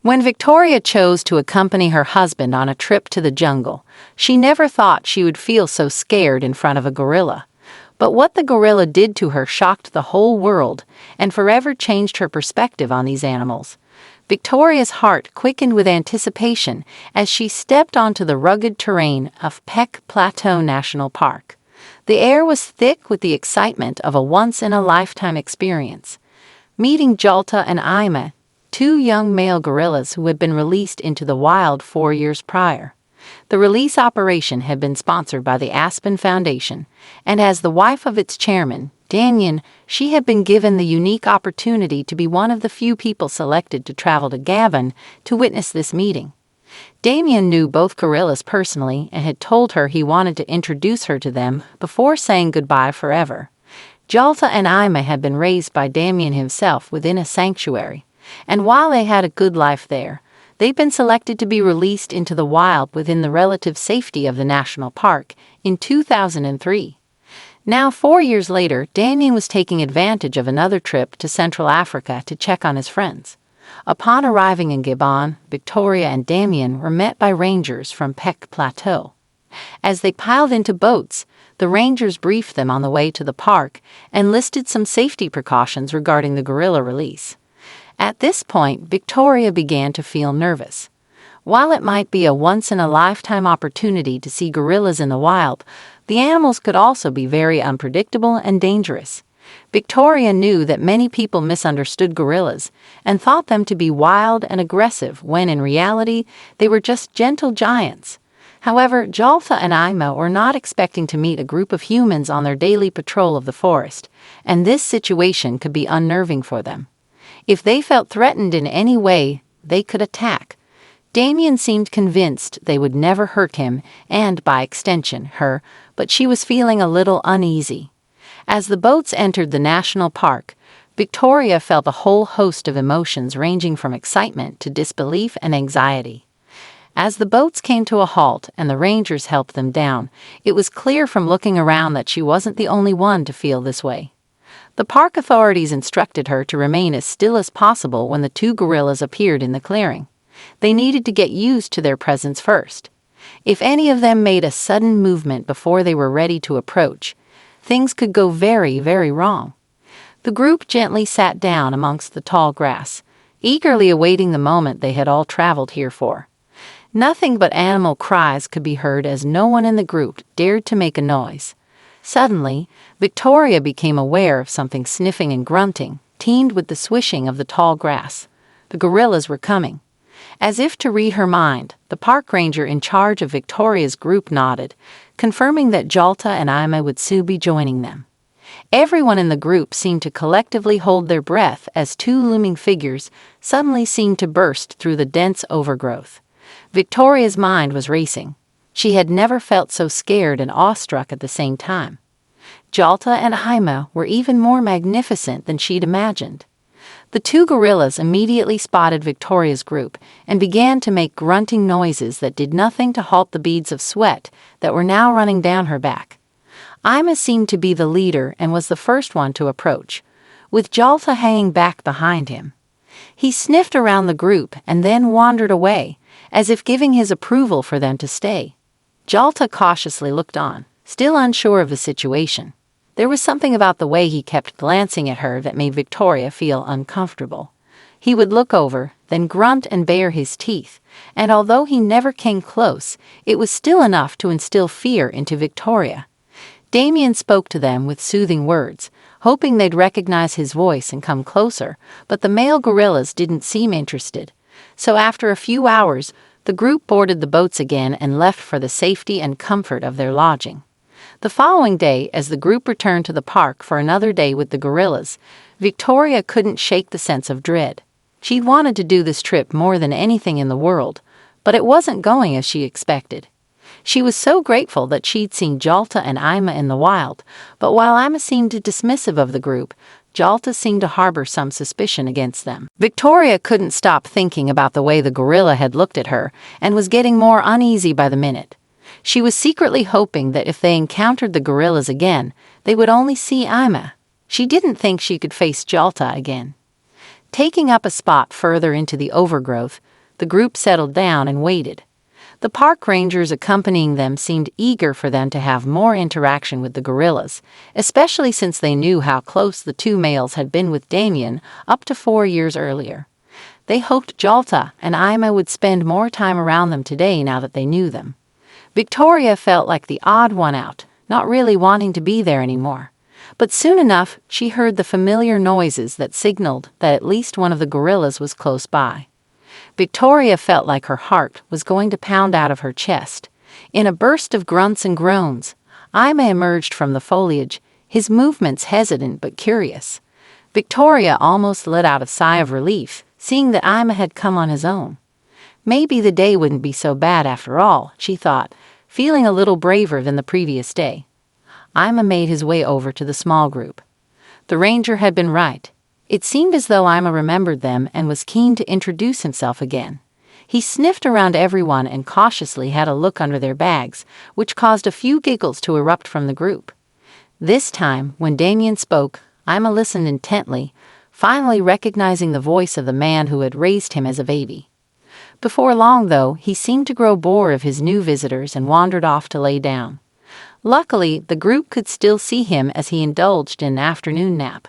When Victoria chose to accompany her husband on a trip to the jungle, she never thought she would feel so scared in front of a gorilla. But what the gorilla did to her shocked the whole world and forever changed her perspective on these animals. Victoria's heart quickened with anticipation as she stepped onto the rugged terrain of Peck Plateau National Park. The air was thick with the excitement of a once-in-a-lifetime experience. Meeting Jalta and Ima, two young male gorillas who had been released into the wild 4 years prior. The release operation had been sponsored by the Aspen Foundation, and as the wife of its chairman, Damian, she had been given the unique opportunity to be one of the few people selected to travel to Gabon to witness this meeting. Damian knew both gorillas personally and had told her he wanted to introduce her to them before saying goodbye forever. Jalta and Ima had been raised by Damian himself within a sanctuary, and while they had a good life there, they'd been selected to be released into the wild within the relative safety of the national park in 2003. Now, 4 years later, Damian was taking advantage of another trip to Central Africa to check on his friends. Upon arriving in Gabon, Victoria and Damian were met by rangers from Peck Plateau. As they piled into boats, the rangers briefed them on the way to the park and listed some safety precautions regarding the gorilla release. At this point, Victoria began to feel nervous. While it might be a once-in-a-lifetime opportunity to see gorillas in the wild, the animals could also be very unpredictable and dangerous. Victoria knew that many people misunderstood gorillas and thought them to be wild and aggressive when in reality they were just gentle giants. However, Jalta and Ima were not expecting to meet a group of humans on their daily patrol of the forest, and this situation could be unnerving for them. If they felt threatened in any way, they could attack. Damian seemed convinced they would never hurt him and, by extension, her, but she was feeling a little uneasy. As the boats entered the national park, Victoria felt a whole host of emotions ranging from excitement to disbelief and anxiety. As the boats came to a halt and the rangers helped them down, it was clear from looking around that she wasn't the only one to feel this way. The park authorities instructed her to remain as still as possible when the two gorillas appeared in the clearing. They needed to get used to their presence first. If any of them made a sudden movement before they were ready to approach, things could go very, very wrong. The group gently sat down amongst the tall grass, eagerly awaiting the moment they had all traveled here for. Nothing but animal cries could be heard as no one in the group dared to make a noise. Suddenly, Victoria became aware of something sniffing and grunting, teamed with the swishing of the tall grass. The gorillas were coming. As if to read her mind, the park ranger in charge of Victoria's group nodded, confirming that Jalta and Ima would soon be joining them. Everyone in the group seemed to collectively hold their breath as two looming figures suddenly seemed to burst through the dense overgrowth. Victoria's mind was racing. She had never felt so scared and awestruck at the same time. Jalta and Ima were even more magnificent than she'd imagined. The two gorillas immediately spotted Victoria's group and began to make grunting noises that did nothing to halt the beads of sweat that were now running down her back. Ima seemed to be the leader and was the first one to approach, with Jalta hanging back behind him. He sniffed around the group and then wandered away, as if giving his approval for them to stay. Jalta cautiously looked on, still unsure of the situation. There was something about the way he kept glancing at her that made Victoria feel uncomfortable. He would look over, then grunt and bare his teeth, and although he never came close, it was still enough to instill fear into Victoria. Damian spoke to them with soothing words, hoping they'd recognize his voice and come closer, but the male gorillas didn't seem interested. So after a few hours, the group boarded the boats again and left for the safety and comfort of their lodging. The following day, as the group returned to the park for another day with the gorillas, Victoria couldn't shake the sense of dread. She'd wanted to do this trip more than anything in the world, but it wasn't going as she expected. She was so grateful that she'd seen Jalta and Ima in the wild, but while Ima seemed dismissive of the group, Jalta seemed to harbor some suspicion against them. Victoria couldn't stop thinking about the way the gorilla had looked at her and was getting more uneasy by the minute. She was secretly hoping that if they encountered the gorillas again, they would only see Ima. She didn't think she could face Jalta again. Taking up a spot further into the overgrowth, the group settled down and waited. The park rangers accompanying them seemed eager for them to have more interaction with the gorillas, especially since they knew how close the two males had been with Damian up to 4 years earlier. They hoped Jalta and Ima would spend more time around them today now that they knew them. Victoria felt like the odd one out, not really wanting to be there anymore. But soon enough, she heard the familiar noises that signaled that at least one of the gorillas was close by. Victoria felt like her heart was going to pound out of her chest. In a burst of grunts and groans, Ima emerged from the foliage, his movements hesitant but curious. Victoria almost let out a sigh of relief, seeing that Ima had come on his own. Maybe the day wouldn't be so bad after all, she thought, feeling a little braver than the previous day. Ima made his way over to the small group. The ranger had been right. It seemed as though Ima remembered them and was keen to introduce himself again. He sniffed around everyone and cautiously had a look under their bags, which caused a few giggles to erupt from the group. This time, when Damian spoke, Ima listened intently, finally recognizing the voice of the man who had raised him as a baby. Before long, though, he seemed to grow bored of his new visitors and wandered off to lay down. Luckily, the group could still see him as he indulged in an afternoon nap.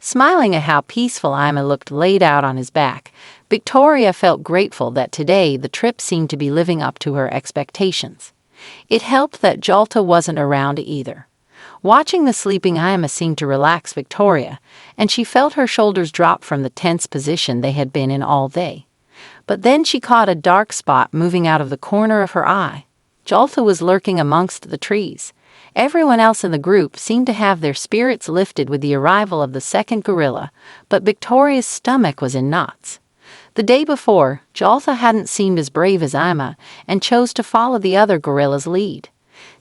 Smiling at how peaceful Ima looked laid out on his back, Victoria felt grateful that today the trip seemed to be living up to her expectations. It helped that Jalta wasn't around either. Watching the sleeping Ima seemed to relax Victoria, and she felt her shoulders drop from the tense position they had been in all day. But then she caught a dark spot moving out of the corner of her eye. Jalta was lurking amongst the trees. Everyone else in the group seemed to have their spirits lifted with the arrival of the second gorilla, but Victoria's stomach was in knots. The day before, Jalta hadn't seemed as brave as Ima and chose to follow the other gorilla's lead.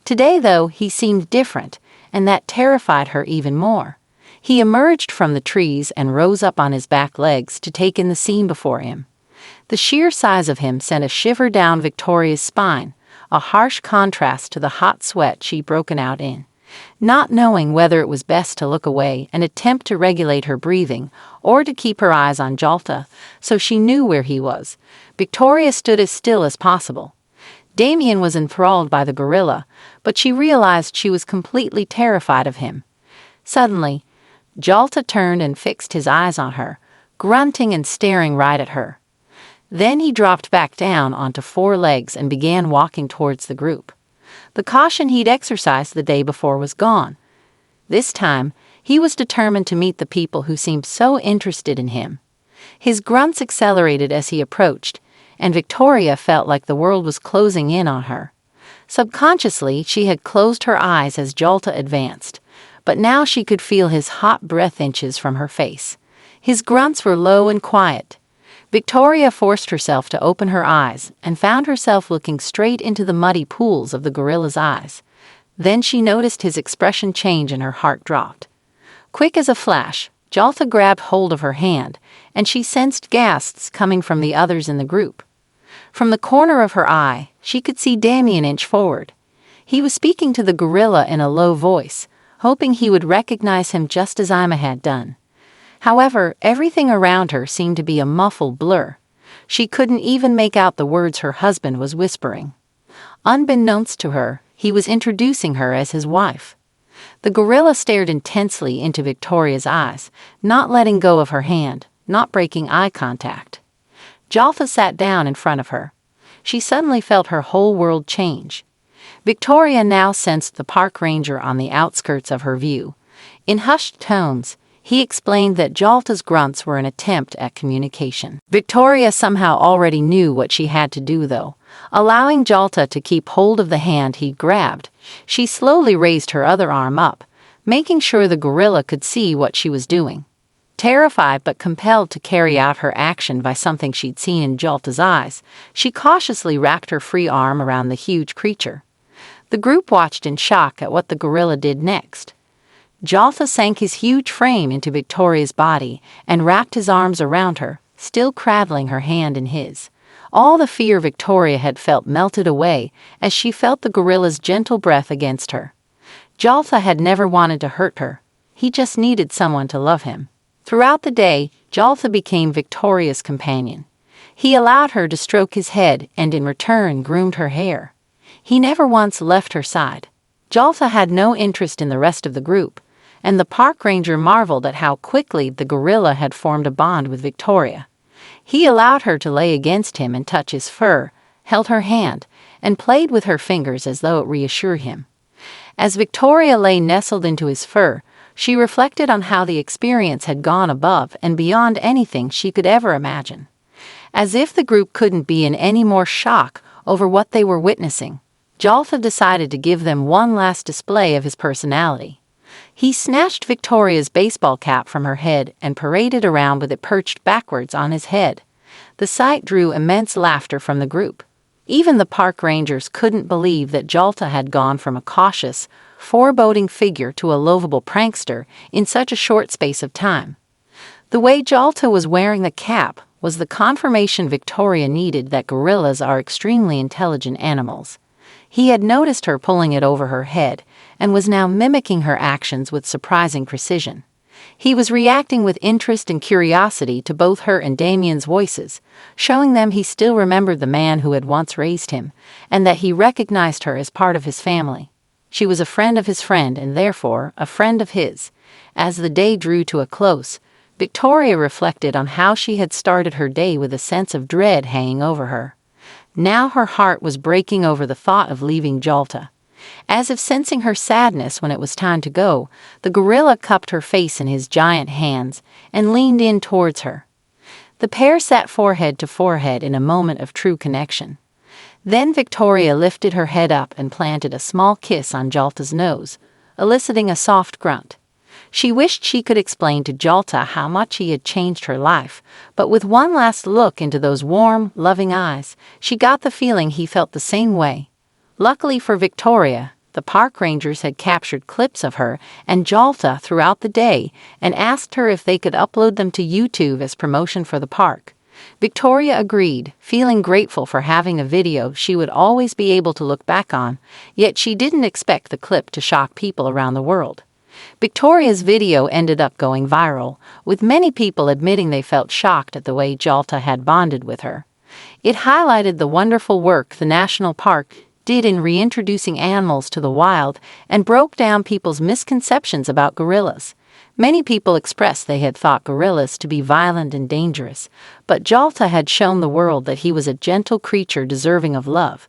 Today, though, he seemed different, and that terrified her even more. He emerged from the trees and rose up on his back legs to take in the scene before him. The sheer size of him sent a shiver down Victoria's spine, a harsh contrast to the hot sweat she'd broken out in. Not knowing whether it was best to look away and attempt to regulate her breathing, or to keep her eyes on Jalta, so she knew where he was, Victoria stood as still as possible. Damian was enthralled by the gorilla, but she realized she was completely terrified of him. Suddenly, Jalta turned and fixed his eyes on her, grunting and staring right at her. Then he dropped back down onto 4 legs and began walking towards the group. The caution he'd exercised the day before was gone. This time, he was determined to meet the people who seemed so interested in him. His grunts accelerated as he approached, and Victoria felt like the world was closing in on her. Subconsciously, she had closed her eyes as Jalta advanced, but now she could feel his hot breath inches from her face. His grunts were low and quiet. Victoria forced herself to open her eyes and found herself looking straight into the muddy pools of the gorilla's eyes. Then she noticed his expression change and her heart dropped. Quick as a flash, Jalta grabbed hold of her hand, and she sensed gasps coming from the others in the group. From the corner of her eye, she could see Damian inch forward. He was speaking to the gorilla in a low voice, hoping he would recognize him just as Ima had done. However, everything around her seemed to be a muffled blur. She couldn't even make out the words her husband was whispering. Unbeknownst to her, he was introducing her as his wife. The gorilla stared intensely into Victoria's eyes, not letting go of her hand, not breaking eye contact. Jalta sat down in front of her. She suddenly felt her whole world change. Victoria now sensed the park ranger on the outskirts of her view. In hushed tones, he explained that Jalta's grunts were an attempt at communication. Victoria somehow already knew what she had to do, though. Allowing Jalta to keep hold of the hand he'd grabbed, she slowly raised her other arm up, making sure the gorilla could see what she was doing. Terrified but compelled to carry out her action by something she'd seen in Jalta's eyes, she cautiously wrapped her free arm around the huge creature. The group watched in shock at what the gorilla did next. Jalta sank his huge frame into Victoria's body and wrapped his arms around her, still cradling her hand in his. All the fear Victoria had felt melted away as she felt the gorilla's gentle breath against her. Jalta had never wanted to hurt her. He just needed someone to love him. Throughout the day, Jaltha became Victoria's companion. He allowed her to stroke his head and in return groomed her hair. He never once left her side. Jaltha had no interest in the rest of the group, and the park ranger marveled at how quickly the gorilla had formed a bond with Victoria. He allowed her to lay against him and touch his fur, held her hand, and played with her fingers as though it reassured him. As Victoria lay nestled into his fur, she reflected on how the experience had gone above and beyond anything she could ever imagine. As if the group couldn't be in any more shock over what they were witnessing, Jaltha decided to give them one last display of his personality. He snatched Victoria's baseball cap from her head and paraded around with it perched backwards on his head. The sight drew immense laughter from the group. Even the park rangers couldn't believe that Jaltha had gone from a cautious, foreboding figure to a lovable prankster in such a short space of time. The way Jaltha was wearing the cap was the confirmation Victoria needed that gorillas are extremely intelligent animals. He had noticed her pulling it over her head and was now mimicking her actions with surprising precision. He was reacting with interest and curiosity to both her and Damian's voices, showing them he still remembered the man who had once raised him, and that he recognized her as part of his family. She was a friend of his friend and therefore a friend of his. As the day drew to a close, Victoria reflected on how she had started her day with a sense of dread hanging over her. Now her heart was breaking over the thought of leaving Jaltha. As if sensing her sadness when it was time to go, the gorilla cupped her face in his giant hands and leaned in towards her. The pair sat forehead to forehead in a moment of true connection. Then Victoria lifted her head up and planted a small kiss on Jaltha's nose, eliciting a soft grunt. She wished she could explain to Jaltha how much he had changed her life, but with one last look into those warm, loving eyes, she got the feeling he felt the same way. Luckily for Victoria, the park rangers had captured clips of her and Jaltha throughout the day and asked her if they could upload them to YouTube as promotion for the park. Victoria agreed, feeling grateful for having a video she would always be able to look back on, yet she didn't expect the clip to shock people around the world. Victoria's video ended up going viral, with many people admitting they felt shocked at the way Jaltha had bonded with her. It highlighted the wonderful work the national park did in reintroducing animals to the wild and broke down people's misconceptions about gorillas. Many people expressed they had thought gorillas to be violent and dangerous, but Jaltha had shown the world that he was a gentle creature deserving of love.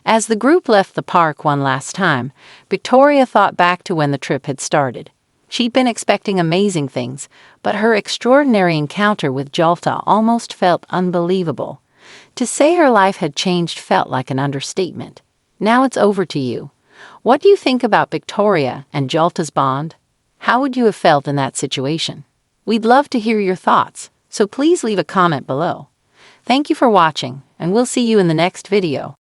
As the group left the park one last time, Victoria thought back to when the trip had started. She'd been expecting amazing things, but her extraordinary encounter with Jaltha almost felt unbelievable. To say her life had changed felt like an understatement. Now it's over to you. What do you think about Victoria and Jaltha's bond? How would you have felt in that situation? We'd love to hear your thoughts, so please leave a comment below. Thank you for watching, and we'll see you in the next video.